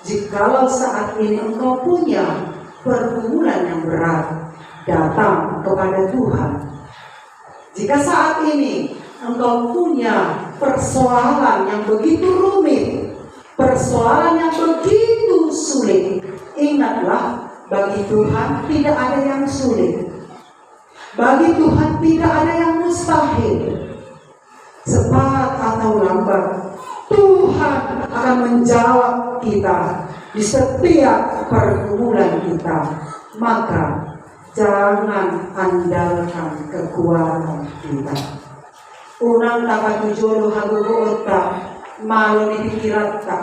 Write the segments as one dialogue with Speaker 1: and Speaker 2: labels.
Speaker 1: Jikalau saat ini engkau punya pergumulan yang berat, datang kepada Tuhan. Jika saat ini engkau punya persoalan yang begitu rumit, persoalan yang begitu sulit, ingatlah, bagi Tuhan tidak ada yang sulit. Bagi Tuhan tidak ada yang mustahil. Cepat atau lambat, Tuhan akan menjawab kita di setiap pergumulan kita. Maka jangan andalkan kekuatan kita. Unang dapat tujolo hagugo otak, malo ni pikiran tak.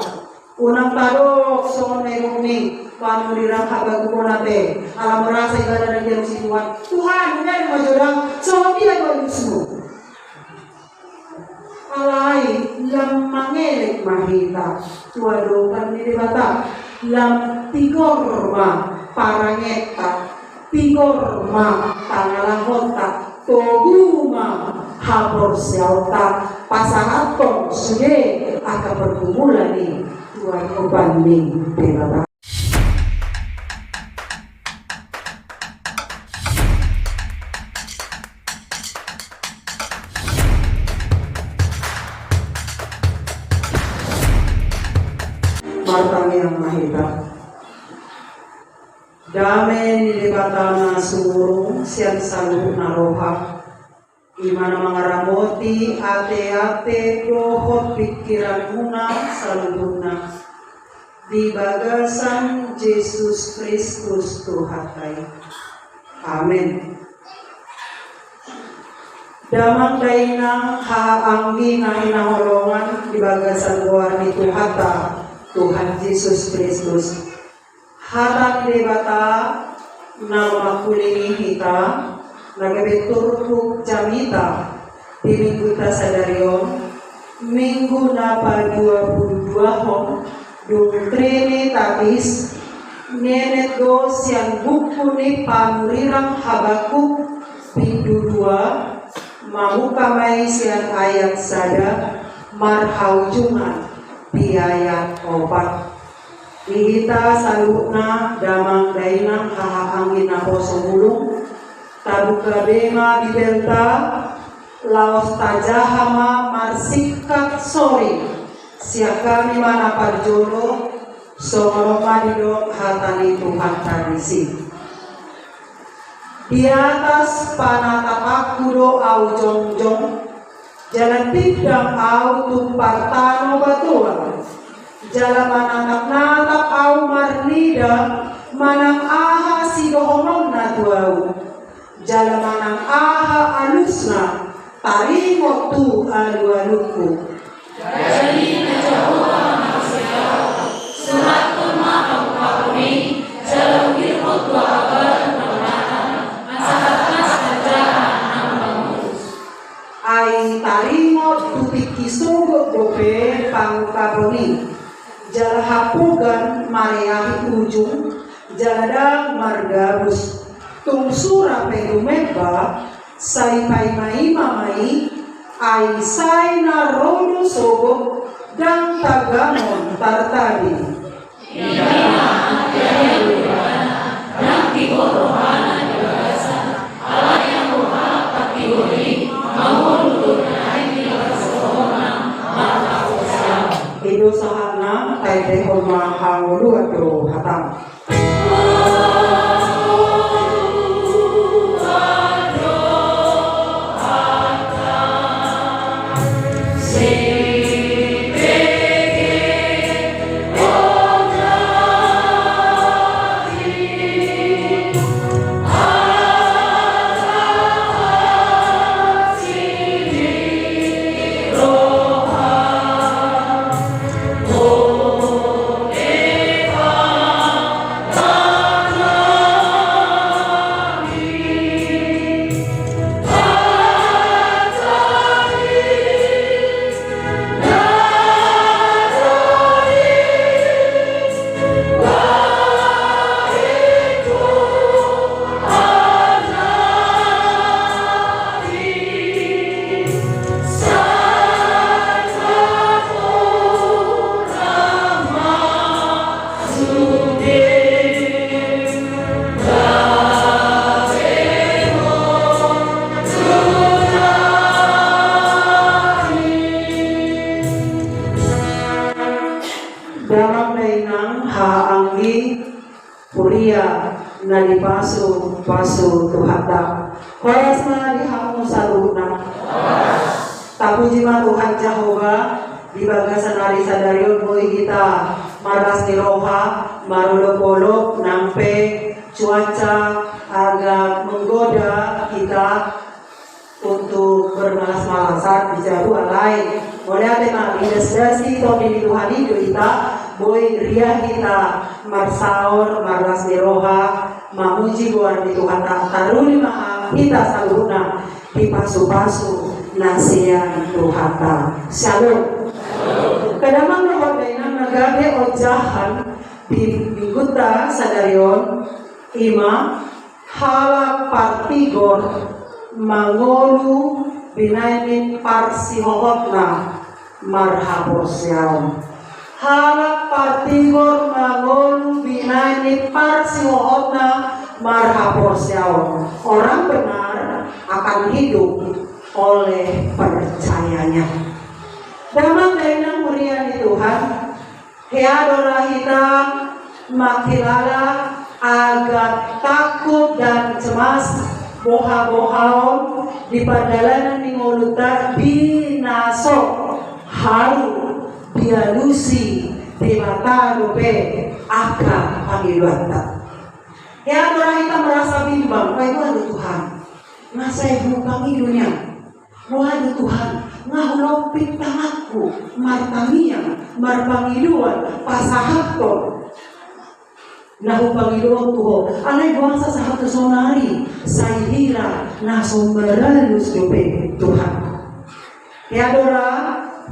Speaker 1: Unang tadok sonay rumi, paano dirang habagugo nate. Alam merasa ibadah dan jarum si Tuhan. Tuhan, hindi mo jodang, so hindi ako gusto. Alay, lam mangelik mahita, tuwadokan ni bata, lam tigorma parangeta, tigorma tangalangota, toguma hapor sialta, pasangatong suge, aka pergumulan ni tuwan ko banding bebata. Martang yang mahita dame nilibatana sumurong siyang saluh na roha imana mga ramoti ate-ate dohot pikiran muna saluh na di bagasan Jesus Kristus Tuhatay. Amen. Damang dainang haanggi na hinahulungan di bagasan buwan ni Tuhata Tuhan Yesus Kristus. Hatang debata na makulingi kita, nagabeturhug jamita, di minggu ta sa daryon, minggu na pa 22 hong, yung trene tapis, nenet do siyang buku ni pamurirang Habakuk, pindu 2, mamukamay siyang ayat sada, marhaujungan, di ayat 4. Ihita saluna damang dainang hahangin ako sumulong tabuka bema bibelta laos tajahama marsikak sori siya kami manaparjolo somoroma didok hatani Tuhan tradisi di atas panatapak kudo au jongjong jalan tidang au tumpar tano batuan jala manang natap au marnida manang aha sidohonon na tuau jala manang aha alusna tarimo tu alu-aluku
Speaker 2: jadi najawa manusia surat kurma kamu jalan birhut wa abar mengenatan masalah kerjaan namun
Speaker 1: ai tarimo tu pikisugo gope pangkaboni jala hapugan mariahi ujung jaladang margabus tungsura pedumeba say paimai mamai ay say na rodo sogo dang tagamon tartadi
Speaker 2: Iyana ayaluan dang tigorohana jasa ala yang muha patiguri mahulun ay nilasohona matakusa
Speaker 1: Ido sahana ay dehoma hangulu atro hatang orang dainang haanggi kuria na dipasu Tuhata. Horas na dihamu saluna. Tapuji ma Tuhan Jehovah di bagasan hari sadarion boy kita maras ni roha marulok-olok nampe cuaca agak menggoda kita untuk bermalas-malasan bicara alai. Oleh tema industri to di Tuhan itu kita boy ria kita marsaur maras ni roha mamuji buat di Tuhan taruli maha kita saluna di pasu-pasu nasian Tuhata. Shalom. Kadang nohon dainan nagabe ojahan di mingguta sadarion ima hala partigor mangolu binainin parsihotna marhaposyaw. Hala partigor mangolu binainin parsihotna marhaposyaw. Orang benar akan hidup oleh percayanya. Damang dainang murian di Tuhan, headora kita makilala agak takut dan cemas boha-bohaon di padalanan mingoluta binasok haru dialusi di mata lupe aka pangiluanta. Headora kita merasa bimbang, itu ada Tuhan. Masa ibu kami dunia, wahai Tuhan, ngahulopit tanganku, martamian, marpangiluan, pasahaton. Nahu pangiluan Tuhan, alay bangsa sahabat sonari, saihira, nasomberalus dope Tuhan. Headora,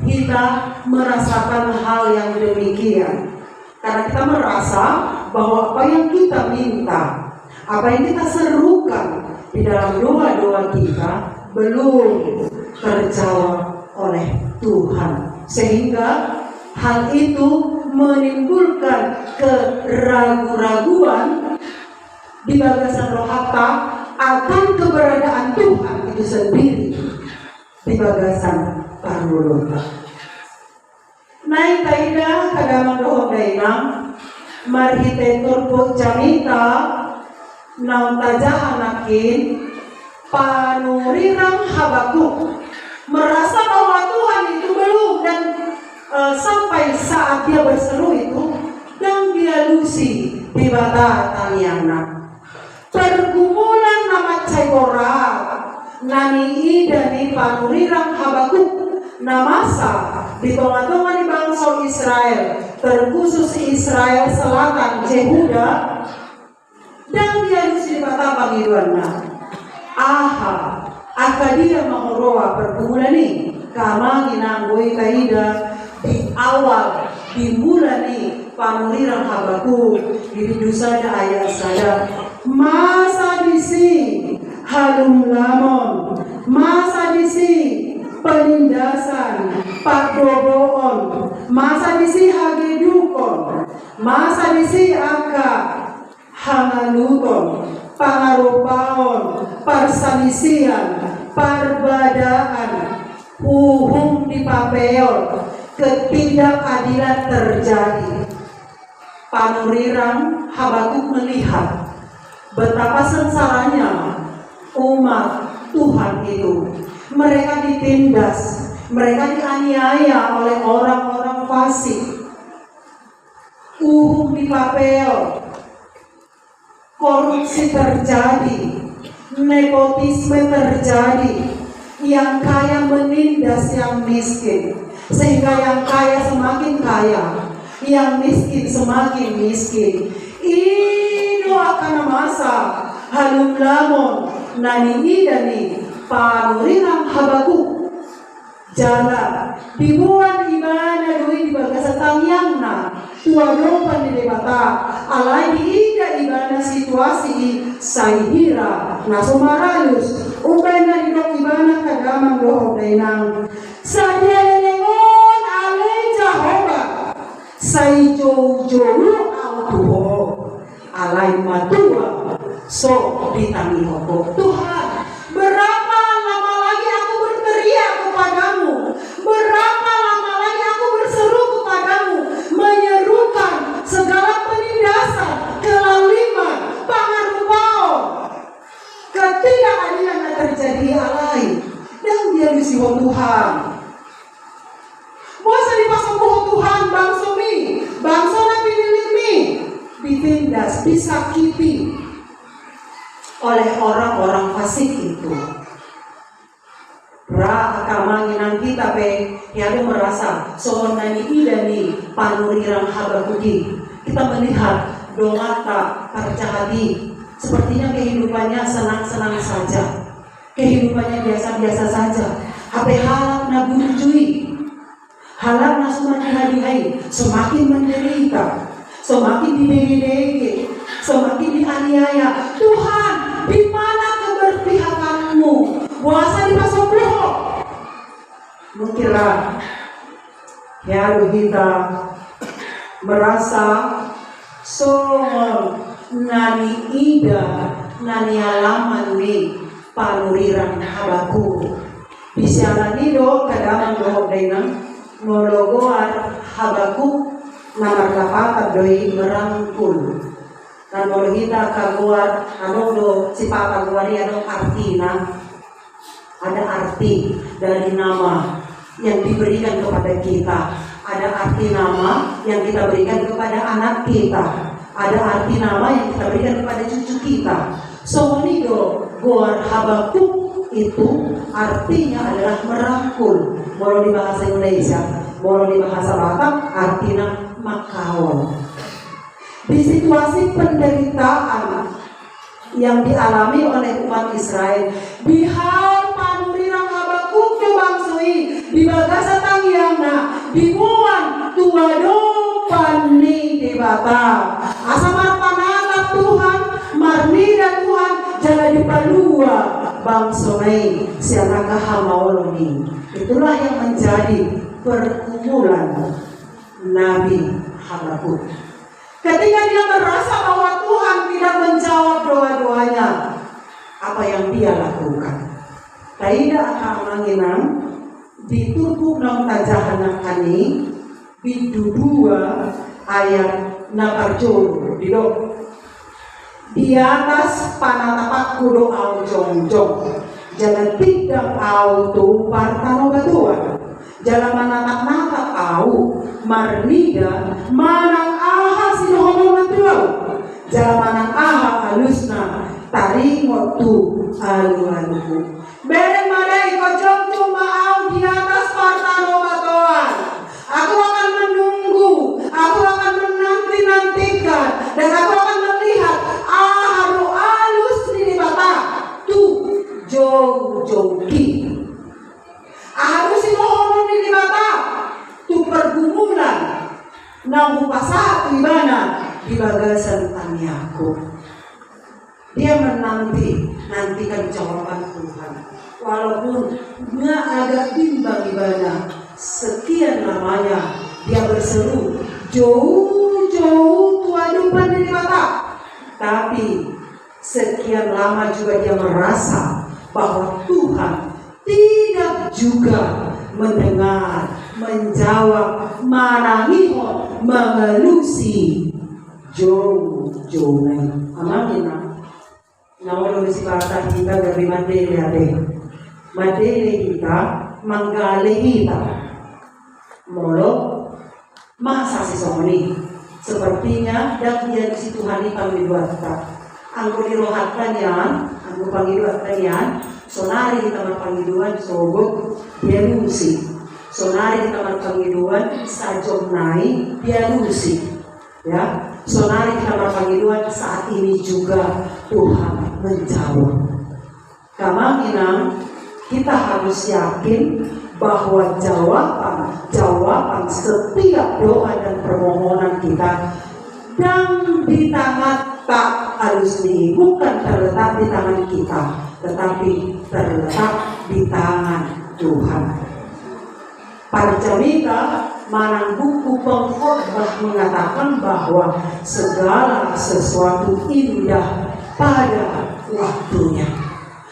Speaker 1: kita merasakan hal yang demikian. Karena kita merasa bahwa apa yang kita minta, apa yang kita serukan di dalam doa-doa kita belum terjawab oleh Tuhan, sehingga hal itu menimbulkan keraguan-raguan di bagasan rohata akan keberadaan Tuhan itu sendiri di bagasan parulota. Naik taida kadang roh dainang marhitetur po jamita naon tajah anakin panurirang Habakuk merasa bahwa Tuhan itu belum dan sampai saat dia berseru itu dan dia lusi di bata taniana pergumulan nama caigora nani idani panurirang Habakuk namasa di tengah-tengah di bangsa Israel terkhusus Israel Selatan Yehuda dan dia lusi di bata pangiluanna aha akadia mahoroa pergumulan ini kama ginanggoy kaida di awal dimulai panulirang Habakuk di dusada ayat saya masa disi halum lamon masa disi penindasan padoboon masa disi hagedukon masa disi aka hangaluton pangarupaon parsamisian parbadaan uhum di papeol ketidakadilan terjadi. Panurirang Habakuk melihat betapa sengsaranya umat Tuhan itu. Mereka ditindas, mereka dianiaya oleh orang-orang fasik. Uhum di papel, korupsi terjadi, nepotisme terjadi, yang kaya menindas yang miskin, sehingga yang kaya semakin kaya, yang miskin semakin miskin. Ino akan masa halum lamon nani idani panurirang Habakuk jalan dibuat ibadah dui di bagasa tangyangna tua dopan di debata alai diida ibadah situasi saihira nasumaralus upay na didok ibadah kagamang doho dainang sadyalenengon alai Jehovah say jojo autuho alai matua so ditangihoko Tuhan. Berapa lama lagi aku berteriak kepadamu? Berapa lama lagi aku berseru kepadamu? Menyerukan ditindas, disakiti oleh orang-orang fasik itu. Kamanginan kita yang merasa soalnya idani panurirang habakudi. Kita melihat dongata terjadi, sepertinya kehidupannya senang-senang saja, kehidupannya biasa-biasa saja. Apa halak na bunjui, halak na semakin semakin menderita, semakin didege-dege, semakin dianiaya. Tuhan, di mana keberpihakanmu? Puasa di pasoplo. Mungkinlah ya kita merasa nani ida nani alaman ni panuriran habaku. Bisa nido kadang dohok dengan nologoar habaku namar kapata doi merangkul. Dan kalau kita kaguar do si papa guari ada artina. Ada arti dari nama yang diberikan kepada kita. Ada arti nama yang kita berikan kepada anak kita. Ada arti nama yang kita berikan kepada cucu kita. Somonido goar Habakuk itu artinya adalah merangkul. Walau di bahasa Indonesia, walau di bahasa Batak artinya makawal. Di situasi penderitaan yang dialami oleh umat Israel, di hal panurirang Habakuk kebangsui, di bagasa tangyangna, di muan tuado pani di bata. Asamar panata Tuhan, marnida Tuhan, jala di palua bangsonai sianaka hamaoloni. Itulah yang menjadi perkumpulan Nabi Habakuk. Ketika dia merasa bahwa Tuhan tidak menjawab doa-doanya, apa yang dia lakukan? Taida amanginang ditutup nang tajahan kani bidudua ayat nakarjol didok di atas panatapak kudo au jongjong jalan tidak au tu partano batuan jalan manatak-natak au marnida manang aha sinohomong natuau jalan manang aha alusna taring waktu alu-aluku bereng madai kocok cuma au di atas partano batuan. Aku akan menunggu, aku akan menanti-nantikan, dan aku akan melihat haru alus di bata tu jogi. Harus inohon di bata tu pergumulan nang upasa ibana di bagasan taniaku. Dia nantikan jawaban Tuhan. Walaupun dia agak bimbang ibana. Sekian lamanya dia berseru jauh-jauh tuadupan dari mata, tapi sekian lama juga dia merasa bahwa Tuhan tidak juga mendengar, menjawab, manangihon, mengelusi jauh-jauh. Amin. Nawalo si bata kita dari materi kita manggali kita. Molo masa si somoni sepertinya dan dia si Tuhan panggiluatan anggo dirohatkan yan anggo panggiluatan yan sonari kita mapanggiluan sogot dia nusi sonari kita mapanggiluan sajom nai dia nusi ya sonari kita mapanggiluan saat ini juga Tuhan menjawab kamanginang kita harus yakin bahwa jawaban setiap doa dan permohonan kita dan di tangan tak harus bukan terletak di tangan kita, tetapi terletak di tangan Tuhan. Parjamika manang buku pengkhotbah mengatakan bahwa segala sesuatu indah pada waktunya.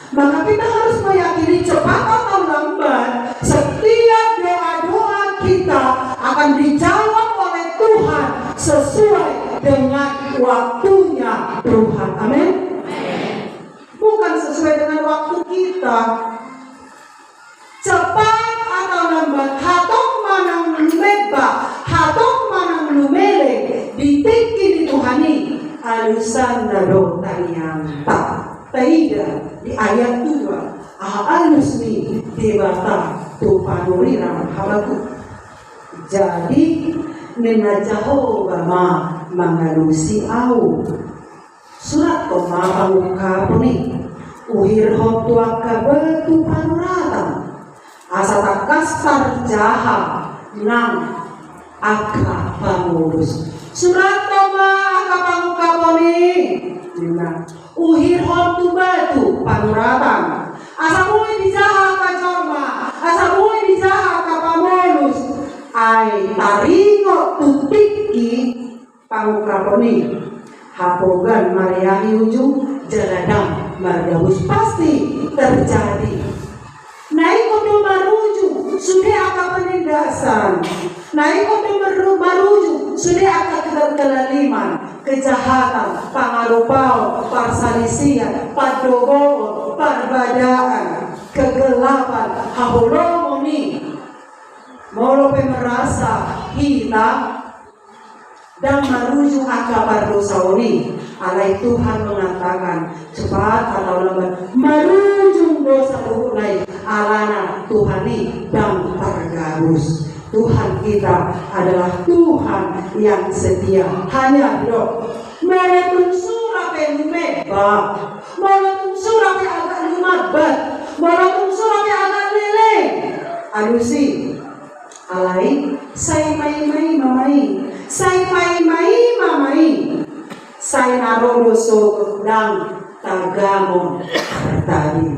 Speaker 1: Maka kita harus meyakini cepat atau lambat setiap doa-doa kita akan dijawab oleh Tuhan sesuai dengan waktunya Tuhan. Amin. Bukan sesuai dengan waktu kita. Cepat atau lambat, hatok manang meba, hatok manang lumele, ditinggi dituhani, alusan nado tanyang tak taida di ayat 2 alus ni debata tu panuriran Habakuk. Jadi nena Jehovah ma mangalusi au surat koma pamuka puni uhir hotua kabatu panuratan asa takastar jaha nang aka pangurus surat koma aka pamuka puni nena uhir hotu batu panuratan asa mui dijaha ka jorma asa mui dijaha ka pamulus ai taringo tutiki pangukaponi hapogan mariahi ujung jaladam margabus pasti terjadi naik kodo maruju sudah akan penindasan naik kodo maruju sudah akan kelaliman kejahatan pangarupau parsalisian padoboon parbadaan kegelapan hahulomoni molo merasa hina dan merujuk akabar dosa ini. Alai Tuhan mengatakan cepat atau lambat merujuk dosa lain alana Tuhan ini dan tergarus. Tuhan kita adalah Tuhan yang setia. Hanya dok meletung surah penumeba meletung surah agak lumabat meletung surah agak lele alusi alai sai mai mamai sai mai mamai sai narodo so dan tagamo tadi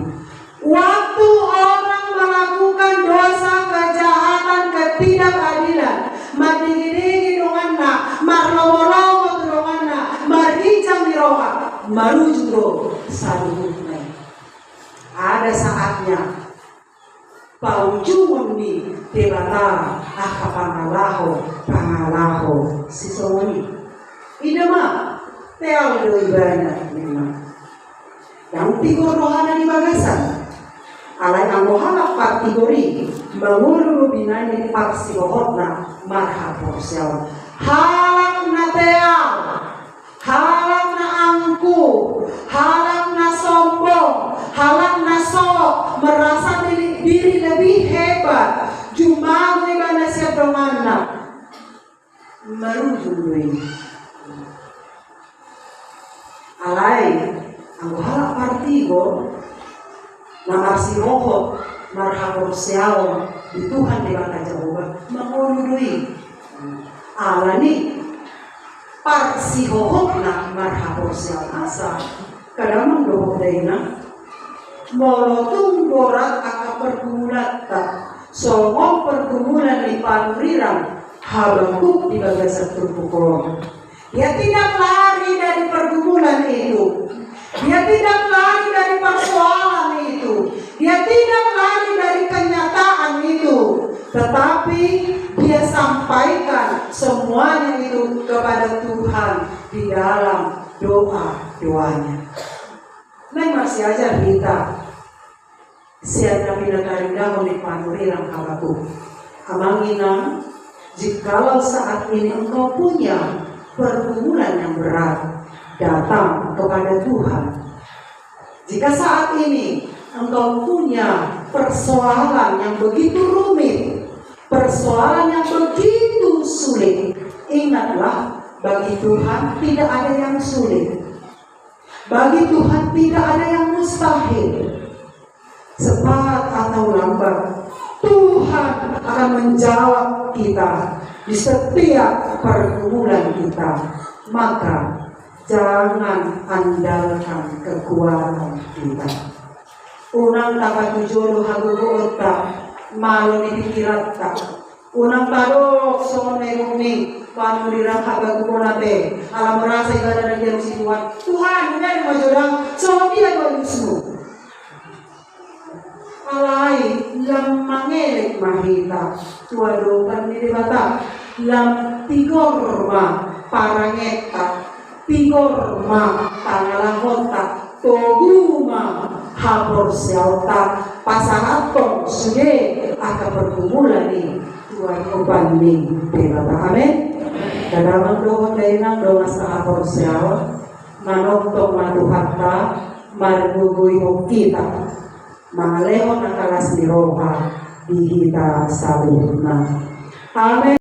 Speaker 1: waktu orang melakukan dosa kejahatan ketidakadilan madigi donganna marlomo donganna marhijang diroha marujuro saluhunai ada saatnya paujumun ni debata aka pangalaho sisoni idama teal do ibana memang yang tiga rohana di bagasan alai amohala kategori mangulu binani paksi rohna marha porsial halak na teal halak na angku halak na sombong halak na sok merasa diri lebih hebat cuma ibana siap donganna marujui alai ang halak partigo na marsirohot marhapor siyaw di Tuhan di bata Jehovah mangulului alani parsihohot na marhapor siyaw asa kadang dohot na molotung borat aka pergumulat tak songong pergumulan di panuriran Habakuk di bagasan turpukong. Dia tidak lari dari pergumulan itu. Dia tidak lari dari persoalan itu. Dia tidak lari dari kenyataan itu. Tetapi dia sampaikan semuanya itu kepada Tuhan di dalam doa-doanya. Nah masih aja kita siapa pinakarinda oleh panuriran Habakuk. Amanginang jikalau saat ini engkau punya pergumulan yang berat, datang kepada Tuhan. Jika saat ini engkau punya persoalan yang begitu rumit, persoalan yang begitu sulit, ingatlah bagi Tuhan tidak ada yang sulit. Bagi Tuhan tidak ada yang mustahil. Cepat atau lambat Tuhan akan menjawab kita di setiap pergumulan kita. Maka jangan andalkan kekuatan kita. Unang dapat tujolo hagugo otak malu ni pikiran tak. Unang tarok songon megumi panulirang hagugo nate. Alam merasa ibadah dan jerusi Tuhan benar majorang songon dia dolusmu. Alai lam mangelek mahita tuadokan ni bata lam tigor ma parangeta tigor ma tangalahota toguma hapor siauta pasangatong suge aka pergumulan ni tuadokan ni bata amin. Kadang doa dari nang doa sa hapor siaw manontok matuhatta margugui kita mangalehon ang kalas ni Roha dihita sabuna. Amen.